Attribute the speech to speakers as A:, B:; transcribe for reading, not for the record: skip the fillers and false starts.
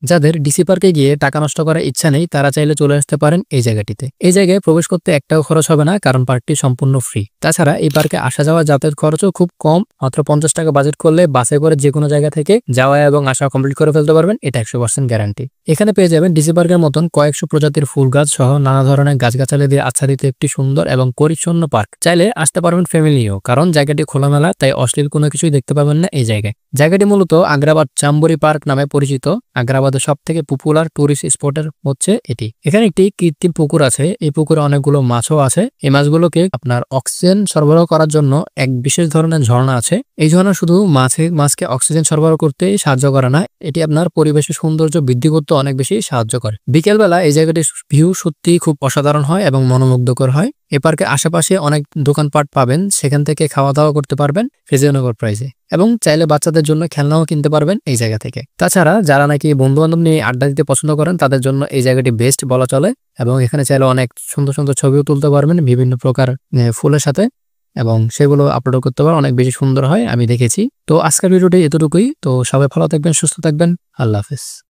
A: যাদের ডিসি পার্কে গিয়ে টাকা নষ্ট করার ইচ্ছা নেই তারা চাইলে চলে আসতে পারেন এই জায়গাটিতে। এই জায়গায় প্রবেশ করতে একটাও খরচ হবে না, কারণ পার্কটি সম্পূর্ণ ফ্রি। তাছাড়া এই পার্কে আসা যাওয়া যাতায়াত খরচও খুব কম, মাত্র 50 টাকা বাজেট করলে বাসে করে যে কোনো জায়গা থেকে যাওয়া এবং আসা কমপ্লিট করে ফেলতে পারবেন, এটা 100% গ্যারান্টি। এখানে পেয়ে যাবেন ডিসি পার্কের মতন কয়েকশো প্রজাতির ফুল গাছ সহ নানা ধরনের গাছগাছালি দিয়ে আচ্ছাদিত একটি সুন্দর এবং পরিচ্ছন্ন পার্ক। চাইলে আসতে পারবেন ফ্যামিলিও, কারণ জায়গাটি খোলামেলা, তাই অশ্লীল কোনো কিছুই দেখতে পাবেন না এই জায়গায়। জায়গাটি মূলত আগ্রাবাদ চাম্বরি পার্ক নামে পরিচিত। আগ্রাবাদের সব থেকে পপুলার টুরিস্ট স্পটের হচ্ছে এটি। এখানে একটি কৃত্রিম পুকুর আছে, এই পুকুরে অনেকগুলো মাছও আছে। এই মাছগুলোকে আপনার অক্সিজেন সরবরাহ করার জন্য এক বিশেষ ধরনের ঝর্ণা আছে। এই ঝর্ণা শুধু মাছকে অক্সিজেন সরবরাহ করতে সাহায্য করে না, এটি আপনার পরিবেশের সৌন্দর্য বৃদ্ধি করতে অনেক বেশি সাহায্য করে। বিকেলবেলা এই জায়গাটির ভিউ সত্যি খুব অসাধারণ হয় এবং মনোমুগ্ধকর হয়। এ পার্কে আশেপাশে অনেক দোকানপাট পাবেন, সেখান থেকে খাওয়া দাওয়া করতে পারবেন রিজনেবল প্রাইসে, এবং চাইলে বাচ্চাদের জন্য খেলনাও কিনতে পারবেন এই জায়গা থেকে। তাছাড়া যারা নাকি বন্ধু বান্ধব নিয়ে আড্ডা দিতে পছন্দ করেন তাদের জন্য এই জায়গাটি বেস্ট বলা চলে, এবং এখানে চাইলে অনেক সুন্দর সুন্দর ছবিও তুলতে পারবেন বিভিন্ন প্রকার ফুলের সাথে, এবং সেগুলো আপলোড করতে পারেন, অনেক বেশি সুন্দর হয়, আমি দেখেছি। তো আজকের ভিডিওটি এতটুকুই। তো সবাই ভালো থাকবেন, সুস্থ থাকবেন, আল্লাহ হাফেজ।